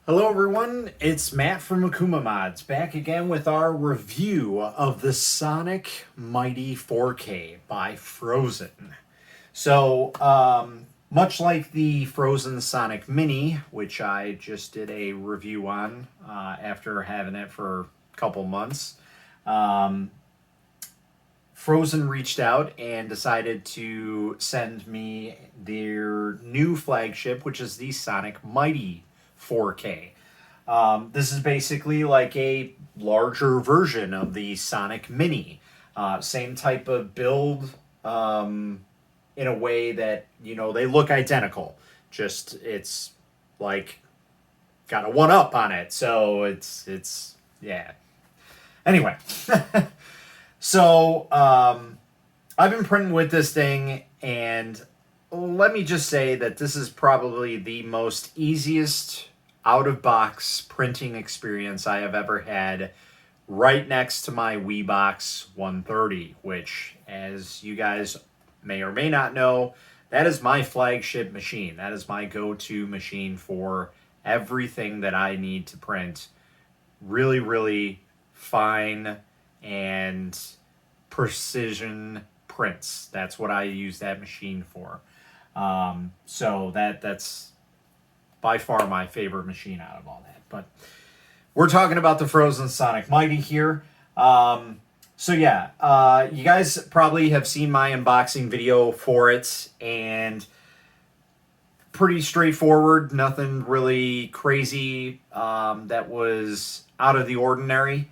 Hello everyone, it's Matt from Akuma Mods, back again with our review of the Sonic Mighty 4K by Phrozen. Much like the Frozen Sonic Mini, which I just did a review on after having it for a couple months, Frozen reached out and decided to send me their new flagship, which is the Sonic Mighty 4K. This is basically like a larger version of the Sonic Mini. Same type of build in a way that, they look identical. Just it's like got a one up on it. So it's yeah. Anyway. I've been printing with this thing, and let me just say that this is probably the most easiest out-of-box printing experience I have ever had, right next to my WeBox 130, which, as you guys may or may not know, that is my flagship machine. That is my go-to machine for everything that I need to print really, really fine and precision prints. That's what I use that machine for. That's by far my favorite machine out of all that. But we're talking about the Frozen Sonic Mighty here. You guys probably have seen my unboxing video for it, and pretty straightforward. Nothing really crazy that was out of the ordinary.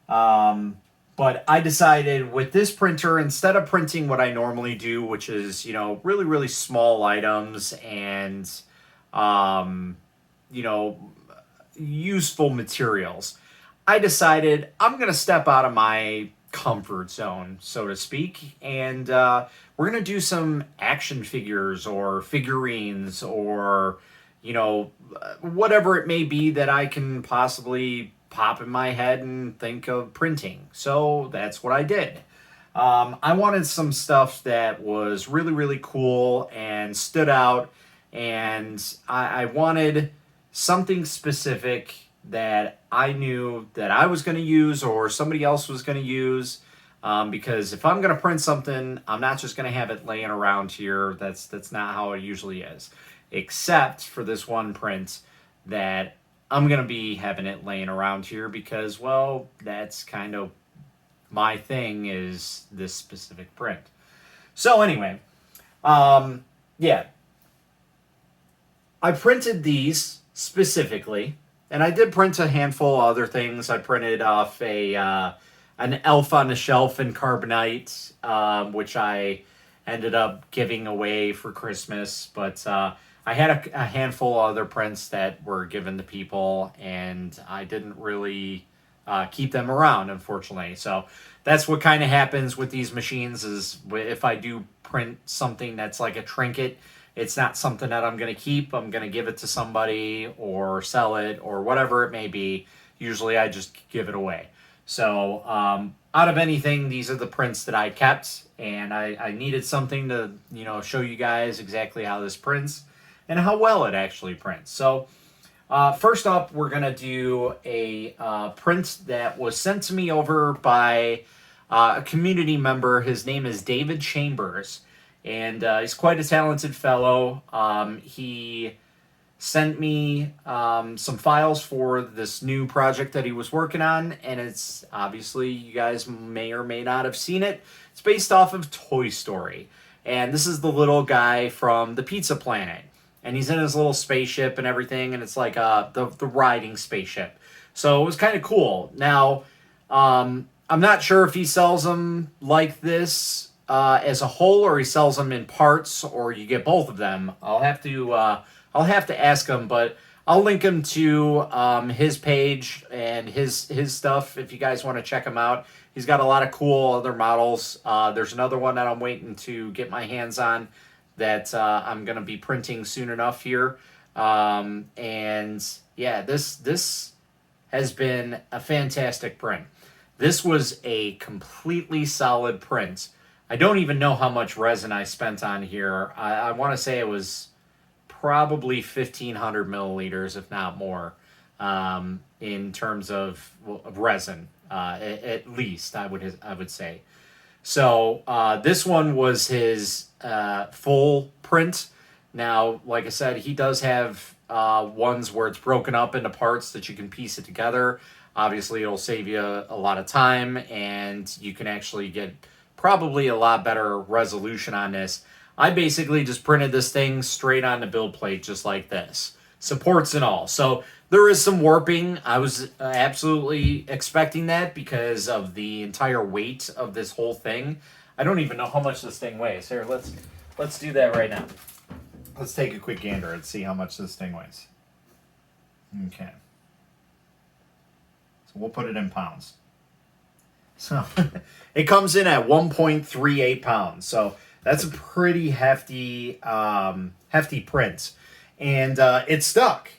But I decided with this printer, instead of printing what I normally do, which is, really, really small items and, useful materials, I decided I'm going to step out of my comfort zone, so to speak, and we're going to do some action figures or figurines or, whatever it may be that I can possibly pop in my head and think of printing. So that's what I did. I wanted some stuff that was really, really cool and stood out, and I wanted something specific that I knew that I was going to use or somebody else was going to use. Because if I'm going to print something, I'm not just going to have it laying around here. That's not how it usually is, except for this one print that I'm going to be having it laying around here because, well, that's kind of my thing, is this specific print. So anyway, I printed these specifically, and I did print a handful of other things. I printed off an Elf on the Shelf in Carbonite, which I ended up giving away for Christmas, but I had a handful of other prints that were given to people, and I didn't really keep them around, unfortunately. So that's what kind of happens with these machines, is if I do print something that's like a trinket, it's not something that I'm going to keep. I'm going to give it to somebody or sell it or whatever it may be. Usually I just give it away. So out of anything, these are the prints that I kept, and I needed something to, show you guys exactly how this prints and how well it actually prints. So first up, we're going to do a print that was sent to me over by a community member. His name is David Chambers, and he's quite a talented fellow. He sent me some files for this new project that he was working on, and it's obviously, you guys may or may not have seen it. It's based off of Toy Story, and this is the little guy from the Pizza Planet. And he's in his little spaceship and everything, and it's like the riding spaceship. So it was kind of cool. Now, I'm not sure if he sells them like this as a whole, or he sells them in parts, or you get both of them. I'll have to ask him, but I'll link him to his page and his stuff if you guys want to check him out. He's got a lot of cool other models. There's another one that I'm waiting to get my hands on that I'm going to be printing soon enough here. This has been a fantastic print. This was a completely solid print. I don't even know how much resin I spent on here. I want to say it was probably 1,500 milliliters, if not more. in terms of resin, at least I would say. So this one was his full print. Now, like I said, he does have ones where it's broken up into parts that you can piece it together. Obviously, it'll save you a lot of time, and you can actually get probably a lot better resolution on this. I basically just printed this thing straight on the build plate, just like this, supports and all. So there is some warping. I was absolutely expecting that because of the entire weight of this whole thing. I don't even know how much this thing weighs. Here, let's do that right now. Let's take a quick gander and see how much this thing weighs. Okay. So we'll put it in pounds. So it comes in at 1.38 pounds. So that's a pretty hefty print. And it stuck.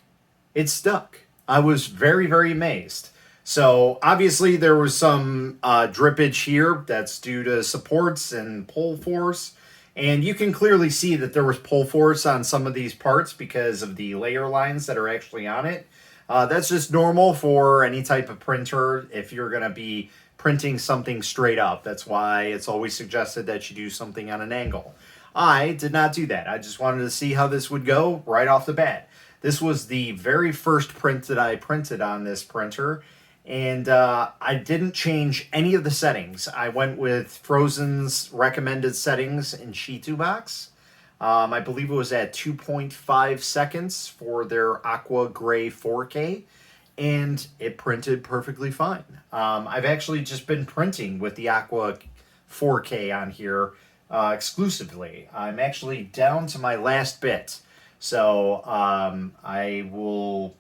It stuck. I was very, very amazed. So obviously there was some drippage here that's due to supports and pull force. And you can clearly see that there was pull force on some of these parts because of the layer lines that are actually on it. That's just normal for any type of printer if you're going to be printing something straight up. That's why it's always suggested that you do something on an angle. I did not do that. I just wanted to see how this would go right off the bat. This was the very first print that I printed on this printer, and I didn't change any of the settings. I went with Phrozen's recommended settings in Shitu Box. I believe it was at 2.5 seconds for their Aqua Gray 4K, and it printed perfectly fine. I've actually just been printing with the Aqua 4K on here exclusively. I'm actually down to my last bit, so I will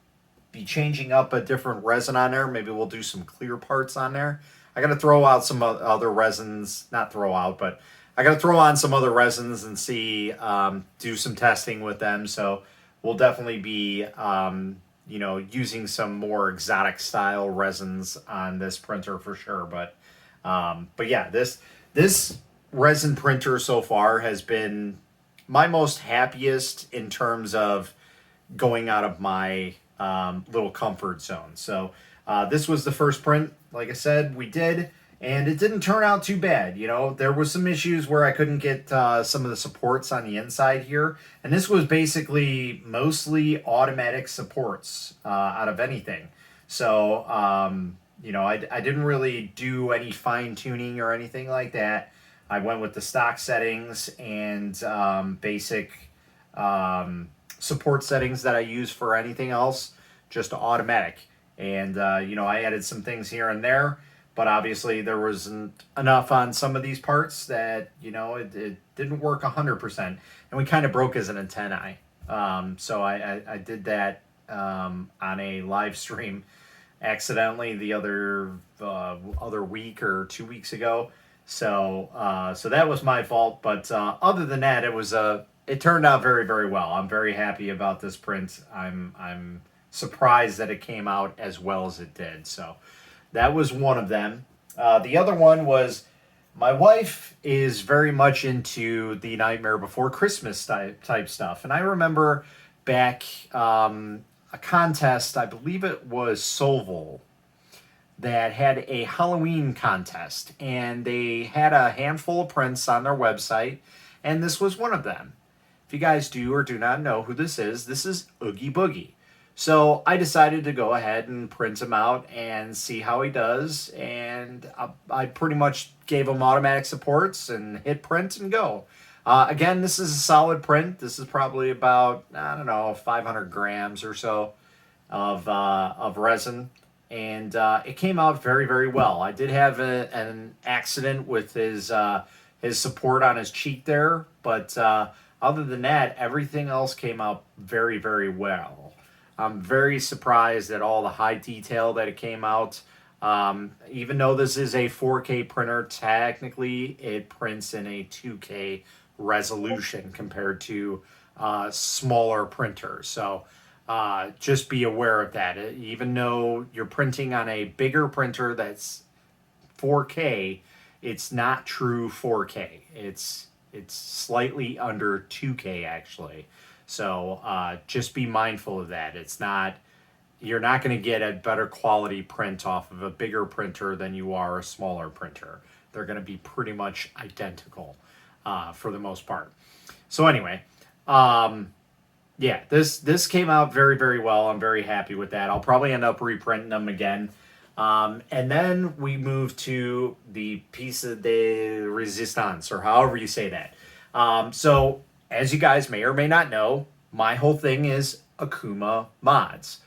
be changing up a different resin on there. Maybe we'll do some clear parts on there. I got to throw out some other resins, not throw out, but I got to throw on some other resins and see, do some testing with them. So we'll definitely be, using some more exotic style resins on this printer for sure. But yeah, this resin printer so far has been my most happiest in terms of going out of my little comfort zone. So this was the first print, like I said, we did, and it didn't turn out too bad. You know, there was some issues where I couldn't get some of the supports on the inside here, and this was basically mostly automatic supports out of anything. So, I didn't really do any fine tuning or anything like that. I went with the stock settings and basic support settings that I use for anything else, just automatic. And, I added some things here and there, but obviously there wasn't enough on some of these parts that, it didn't work 100%. And we kind of broke as an antennae. So I did that on a live stream accidentally the other week or 2 weeks ago. So that was my fault. But other than that, it turned out very, very well. I'm very happy about this print. I'm surprised that it came out as well as it did. So that was one of them. The other one was my wife is very much into the Nightmare Before Christmas type stuff. And I remember back a contest, I believe it was Solvol, that had a Halloween contest. And they had a handful of prints on their website. And this was one of them. If you guys do or do not know who this is Oogie Boogie. So I decided to go ahead and print him out and see how he does. And I pretty much gave him automatic supports and hit print and go. Again, this is a solid print. This is probably about, 500 grams or so of resin. And it came out very, very well. I did have an accident with his support on his cheek there. But other than that, everything else came out very, very well. I'm very surprised at all the high detail that it came out. Even though this is a 4K printer, technically it prints in a 2K resolution compared to smaller printers. So just be aware of that. Even though you're printing on a bigger printer that's 4K, it's not true 4K. It's slightly under 2K actually. So just be mindful of that. It's not, you're not going to get a better quality print off of a bigger printer than you are a smaller printer. They're going to be pretty much identical for the most part. So anyway, yeah, this came out very, very well. I'm very happy with that. I'll probably end up reprinting them again. And then we move to the piece de resistance, or however you say that. So, as you guys may or may not know, my whole thing is Akuma mods.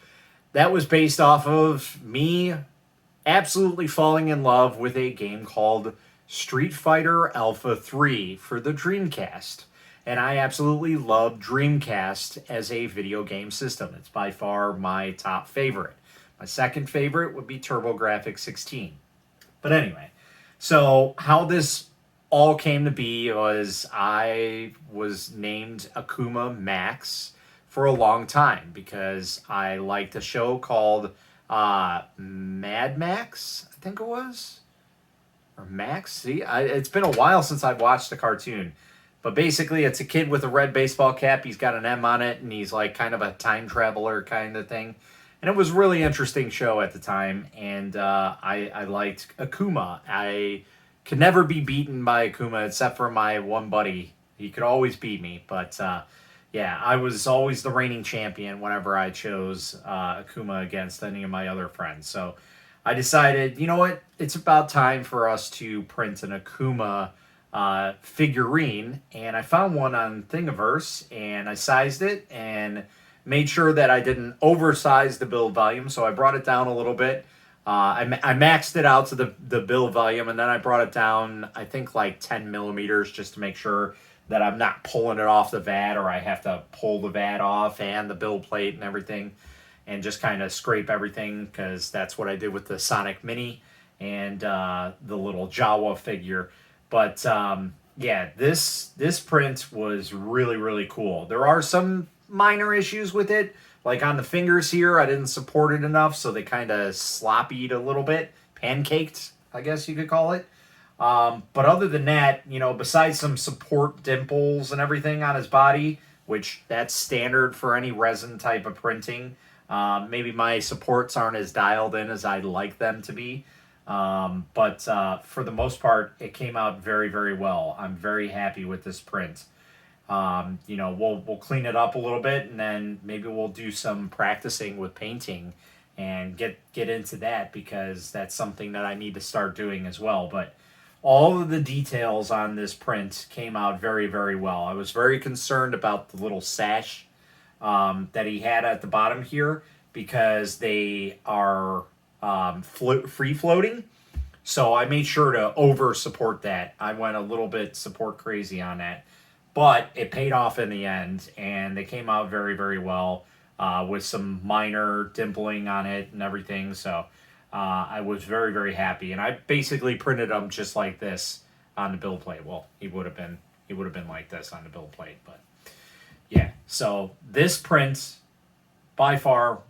That was based off of me absolutely falling in love with a game called Street Fighter Alpha 3 for the Dreamcast. And I absolutely love Dreamcast as a video game system. It's by far my top favorite. My second favorite would be TurboGrafx 16. But anyway, so how this all came to be was I was named Akuma Max for a long time because I liked a show called Mad Max, I think it was. Or Max? See, it's been a while since I've watched the cartoon. But basically, it's a kid with a red baseball cap. He's got an M on it, and he's like kind of a time traveler kind of thing. And it was a really interesting show at the time, and I liked Akuma. I could never be beaten by Akuma except for my one buddy. He could always beat me, but yeah, I was always the reigning champion whenever I chose Akuma against any of my other friends. So I decided, you know what? It's about time for us to print an Akuma figurine, and I found one on Thingiverse, and I sized it and made sure that I didn't oversize the build volume, so I brought it down a little bit. I maxed it out to the build volume, and then I brought it down, I think, like 10 millimeters just to make sure that I'm not pulling it off the vat, or I have to pull the vat off and the build plate and everything, and just kind of scrape everything, because that's what I did with the Sonic Mini and the little Jawa figure. But yeah, this print was really, really cool. There are some minor issues with it. Like on the fingers here, I didn't support it enough, so they kind of sloppied a little bit. Pancaked, I guess you could call it. But other than that, you know, besides some support dimples and everything on his body, which that's standard for any resin type of printing, maybe my supports aren't as dialed in as I'd like them to be. But for the most part, it came out very, very well. I'm very happy with this print. You know, we'll clean it up a little bit, and then maybe we'll do some practicing with painting and get into that, because that's something that I need to start doing as well. But all of the details on this print came out very, very well. I was very concerned about the little sash that he had at the bottom here, because they are free floating. So I made sure to over support that. I went a little bit support crazy on that, but it paid off in the end, and they came out very, very well with some minor dimpling on it and everything. So I was very, very happy, and I basically printed them just like this on the build plate. Well, he would have been like this on the build plate, but yeah. So this print, by far,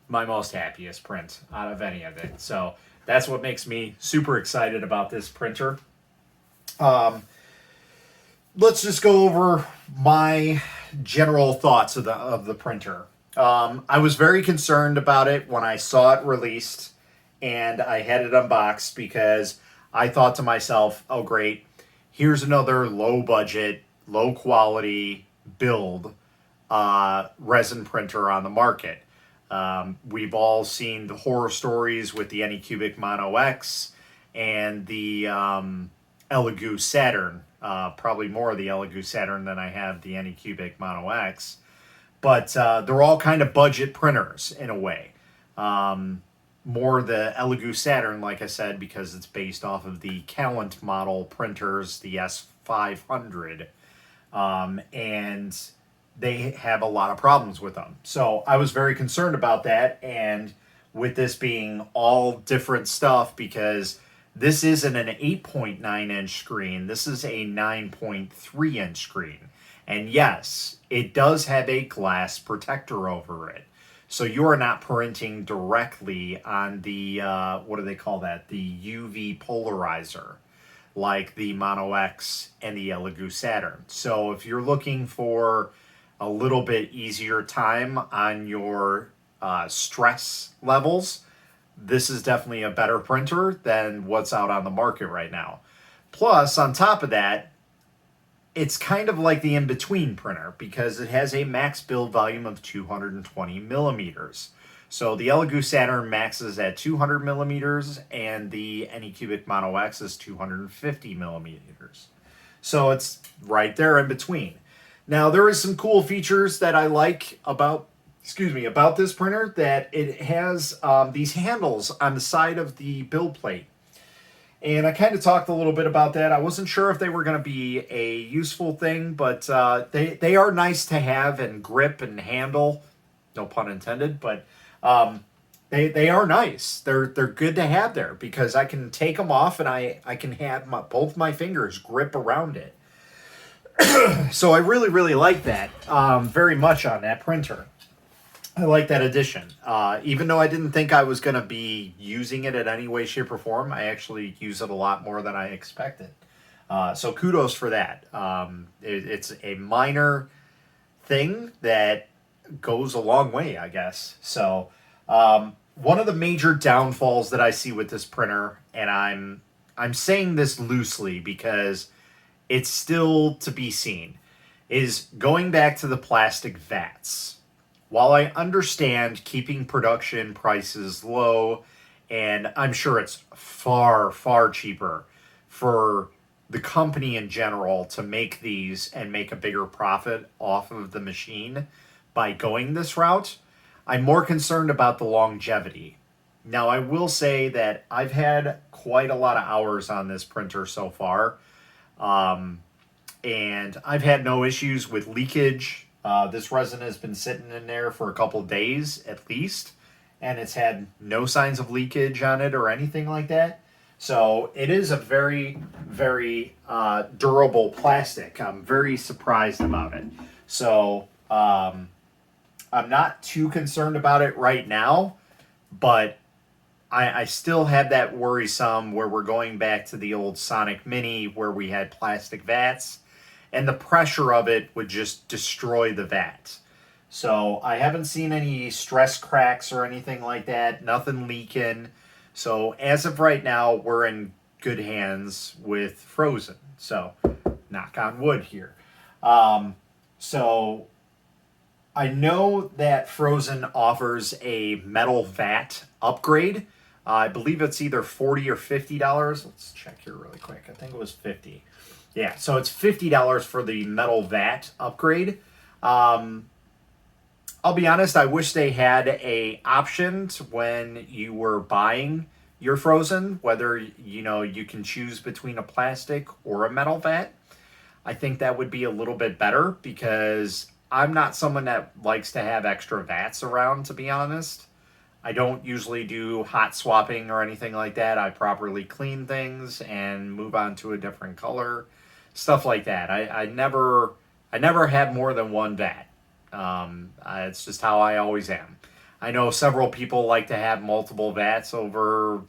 my most happiest print out of any of it. So that's what makes me super excited about this printer. Let's just go over my general thoughts of the printer. I was very concerned about it when I saw it released and I had it unboxed, because I thought to myself, oh great, here's another low budget, low quality build resin printer on the market. We've all seen the horror stories with the Anycubic Mono X and the Elegoo Saturn. Probably more of the Elegoo Saturn than I have the Anycubic Mono X. But they're all kind of budget printers in a way. More the Elegoo Saturn, like I said, because it's based off of the Calent model printers, the S500. And they have a lot of problems with them. So I was very concerned about that, and with this being all different stuff, because this isn't an 8.9 inch screen, this is a 9.3 inch screen. And yes, it does have a glass protector over it. So you are not printing directly on the, what do they call that? The UV polarizer, like the Mono X and the Elegoo Saturn. So if you're looking for a little bit easier time on your stress levels, this is definitely a better printer than what's out on the market right now. Plus, on top of that, it's kind of like the in-between printer because it has a max build volume of 220 millimeters. So the Elegoo Saturn maxes at 200 millimeters and the Anycubic Mono X is 250 millimeters. So it's right there in between. Now, there is some cool features that I like about this printer, that it has these handles on the side of the build plate. And I kind of talked a little bit about that. I wasn't sure if they were going to be a useful thing, but they are nice to have and grip and handle. No pun intended, but they are nice. They're good to have there because I can take them off and I can have both my fingers grip around it. So I really, really like that very much on that printer. I like that addition. Even though I didn't think I was going to be using it in any way, shape, or form, I actually use it a lot more than I expected. So kudos for that. It's a minor thing that goes a long way, I guess. So one of the major downfalls that I see with this printer, and I'm saying this loosely because it's still to be seen, is going back to the plastic vats. While I understand keeping production prices low, and I'm sure it's far, far cheaper for the company in general to make these and make a bigger profit off of the machine by going this route, I'm more concerned about the longevity. Now, I will say that I've had quite a lot of hours on this printer so far, and I've had no issues with leakage. This resin has been sitting in there for a couple days at least, and it's had no signs of leakage on it or anything like that. So it is a very, very durable plastic. I'm very surprised about it. So I'm not too concerned about it right now, but I still have that worrisome where we're going back to the old Sonic Mini where we had plastic vats, and the pressure of it would just destroy the vat. So I haven't seen any stress cracks or anything like that, nothing leaking. So as of right now, we're in good hands with Phrozen. So knock on wood here. So I know that Phrozen offers a metal vat upgrade. I believe it's either $40 or $50. Let's check here really quick. I think it was $50. Yeah, so it's $50 for the metal vat upgrade. I'll be honest, I wish they had a option to when you were buying your Phrozen, whether you can choose between a plastic or a metal vat. I think that would be a little bit better because I'm not someone that likes to have extra vats around, to be honest. I don't usually do hot swapping or anything like that. I properly clean things and move on to a different color. Stuff like that. I never have more than one vat. It's just how I always am. I know several people like to have multiple vats over,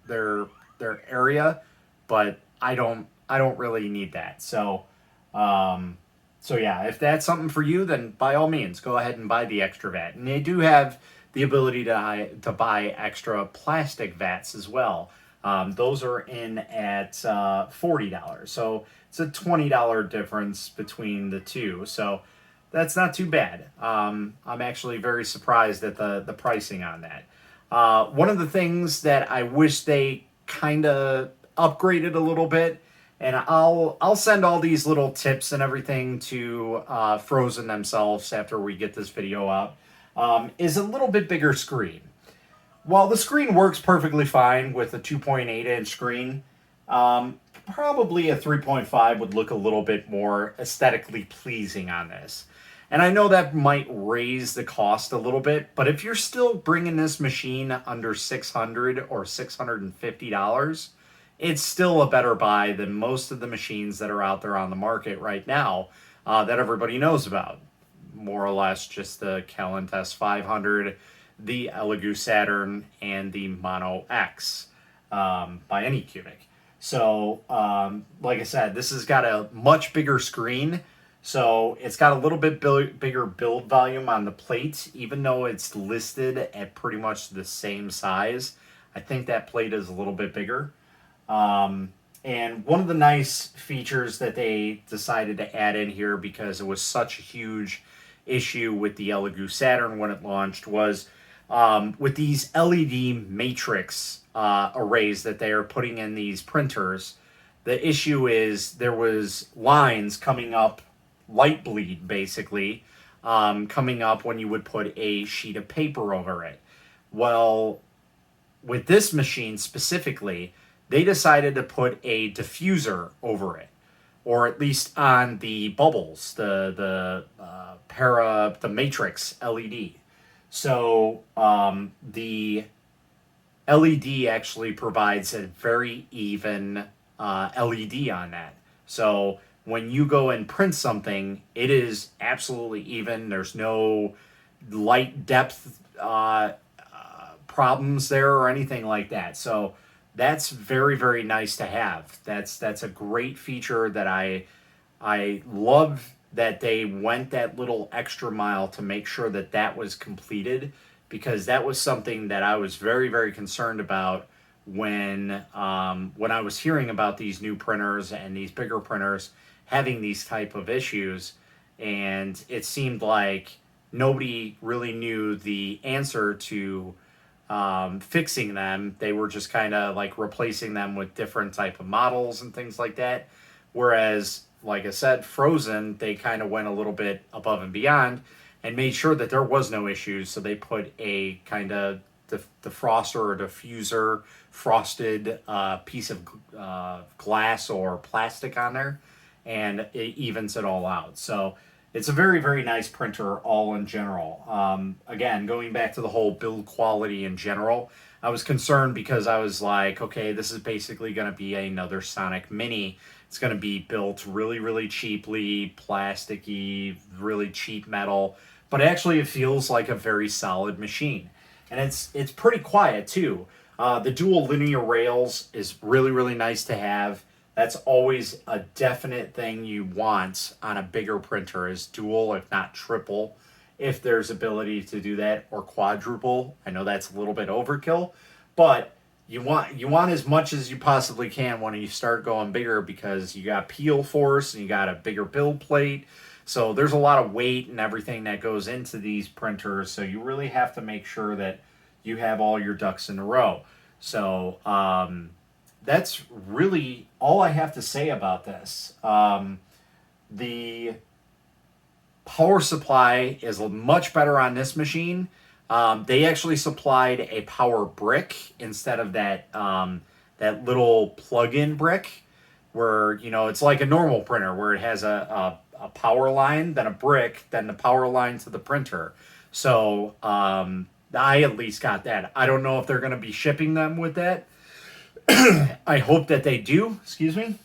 their area, but I don't really need that. So yeah, if that's something for you, then by all means, go ahead and buy the extra vat. And they do have the ability to buy extra plastic vats as well. Those are in at $40. So it's a $20 difference between the two. So that's not too bad. I'm actually very surprised at the pricing on that. One of the things that I wish they kind of upgraded a little bit, and I'll send all these little tips and everything to Phrozen themselves after we get this video up, is a little bit bigger screen. While the screen works perfectly fine with a 2.8-inch screen, probably a 3.5 would look a little bit more aesthetically pleasing on this. And I know that might raise the cost a little bit, but if you're still bringing this machine under $600 or $650, it's still a better buy than most of the machines that are out there on the market right now that everybody knows about. More or less just the Calent S500, the Elegoo Saturn, and the Mono X by Anycubic. So, like I said, this has got a much bigger screen, So it's got a little bit bigger build volume on the plate, even though it's listed at pretty much the same size. I think that plate is a little bit bigger. And one of the nice features that they decided to add in here, because it was such a huge issue with the Elegoo Saturn when it launched, was with these LED matrix arrays that they are putting in these printers. The issue is there was lines coming up, light bleed basically, coming up when you would put a sheet of paper over it. Well, with this machine specifically, they decided to put a diffuser over it, or at least on the bubbles, the matrix LED. So the LED actually provides a very even LED on that. So when you go and print something, it is absolutely even. There's no light depth problems there or anything like that. So that's very, very nice to have. That's a great feature that I love, that they went that little extra mile to make sure that that was completed, because that was something that I was very, very concerned about when I was hearing about these new printers and these bigger printers having these type of issues, and it seemed like nobody really knew the answer to fixing them. They were just kind of like replacing them with different type of models and things like that. Whereas, like I said, Phrozen, they kind of went a little bit above and beyond and made sure that there was no issues. So they put a kind of defroster or diffuser frosted piece of glass or plastic on there, and it evens it all out. So it's a very, very nice printer all in general. Again, going back to the whole build quality in general, I was concerned because I was like, okay, this is basically going to be another Sonic Mini. It's going to be built really, really cheaply, plasticky, really cheap metal. But actually, it feels like a very solid machine. And it's pretty quiet, too. The dual linear rails is really, really nice to have. That's always a definite thing you want on a bigger printer, is dual, if not triple, if there's ability to do that, or quadruple. I know that's a little bit overkill, but you want as much as you possibly can when you start going bigger, because you got peel force and you got a bigger build plate. So there's a lot of weight and everything that goes into these printers. So you really have to make sure that you have all your ducks in a row. So that's really all I have to say about this. The power supply is much better on this machine. They actually supplied a power brick instead of that little plug-in brick, where, you know, it's like a normal printer where it has a power line, then a brick, then the power line to the printer. So I at least got that. I don't know if they're going to be shipping them with that. I hope that they do. Excuse me.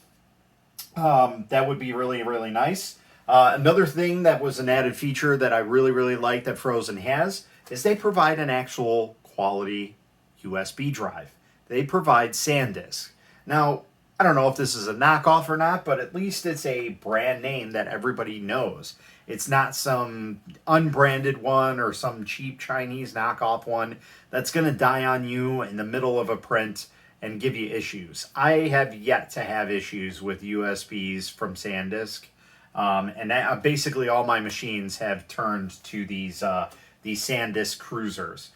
That would be really, really nice. Another thing that was an added feature that I really, really like that Phrozen has is they provide an actual quality USB drive. They provide SanDisk. Now, I don't know if this is a knockoff or not, but at least it's a brand name that everybody knows. It's not some unbranded one or some cheap Chinese knockoff one that's going to die on you in the middle of a print and give you issues. I have yet to have issues with USBs from SanDisk. And basically all my machines have turned to these SanDisk cruisers.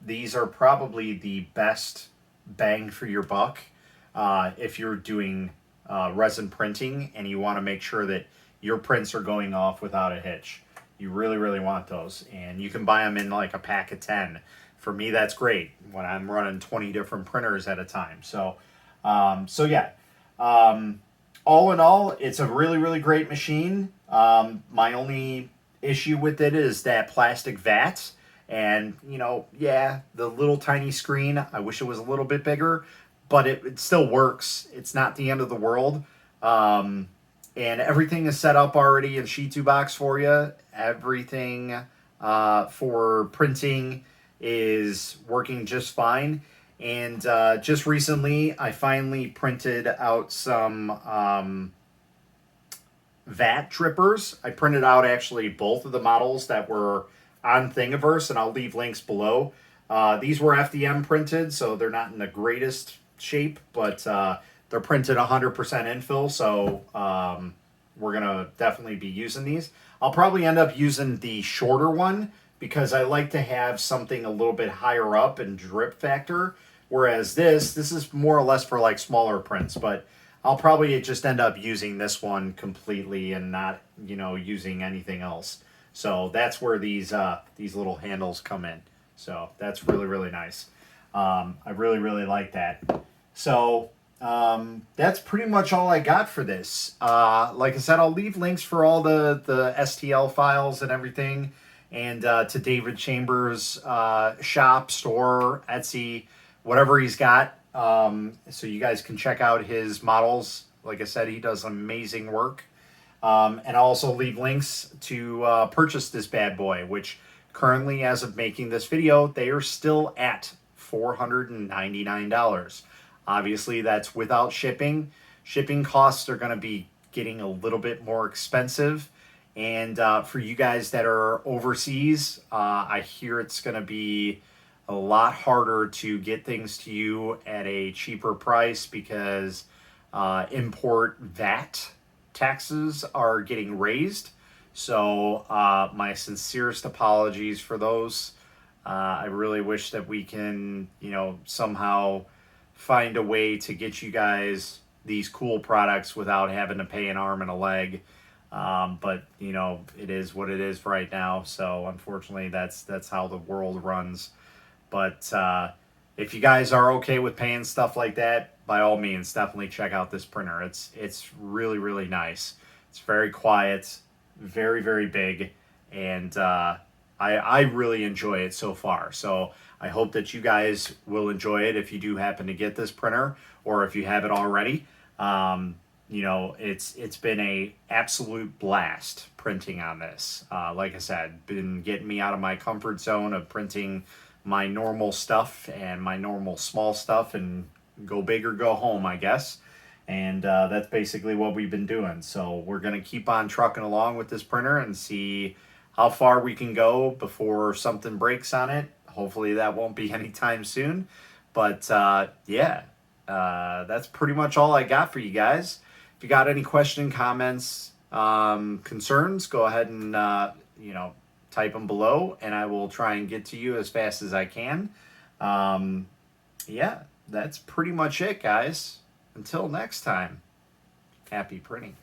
These are probably the best bang for your buck if you're doing resin printing and you want to make sure that your prints are going off without a hitch. You really, really want those. And you can buy them in like a pack of 10. For me, that's great when I'm running 20 different printers at a time. So yeah. All in all, it's a really, really great machine. My only issue with it is that plastic vat. And, you know, yeah, the little tiny screen, I wish it was a little bit bigger, but it still works. It's not the end of the world. And everything is set up already in Sheet2 Box for you. Everything for printing is working just fine. And just recently, I finally printed out some vat drippers. I printed out actually both of the models that were on Thingiverse, and I'll leave links below. These were FDM printed, so they're not in the greatest shape, but they're printed 100% infill, so we're going to definitely be using these. I'll probably end up using the shorter one because I like to have something a little bit higher up in drip factor, whereas this is more or less for like smaller prints, but I'll probably just end up using this one completely and not, you know, using anything else. So that's where these little handles come in. So that's really, really nice. I really, really like that. So that's pretty much all I got for this. Like I said, I'll leave links for all the STL files and everything, and to David Chambers' shop, store, Etsy, whatever he's got. So you guys can check out his models. Like I said, he does amazing work. And I'll also leave links to purchase this bad boy, which currently, as of making this video, they are still at $499. Obviously, that's without shipping. Shipping costs are going to be getting a little bit more expensive. And for you guys that are overseas, I hear it's going to be a lot harder to get things to you at a cheaper price because import VAT taxes are getting raised. So my sincerest apologies for those. I really wish that we can, you know, somehow find a way to get you guys these cool products without having to pay an arm and a leg. But you know, it is what it is right now. So unfortunately, that's how the world runs. But if you guys are okay with paying stuff like that, by all means, definitely check out this printer. It's really, really nice. It's very quiet, very, very big, and I really enjoy it so far. So I hope that you guys will enjoy it if you do happen to get this printer, or if you have it already. You know, it's been a absolute blast printing on this. Like I said, been getting me out of my comfort zone of printing my normal stuff and my normal small stuff, and go big or go home, I guess. And that's basically what we've been doing. So we're going to keep on trucking along with this printer and see how far we can go before something breaks on it. Hopefully that won't be anytime soon. But yeah, that's pretty much all I got for you guys. If you got any question, comments, concerns, go ahead and, you know, type them below, and I will try and get to you as fast as I can. Yeah, that's pretty much it, guys. Until next time, happy printing.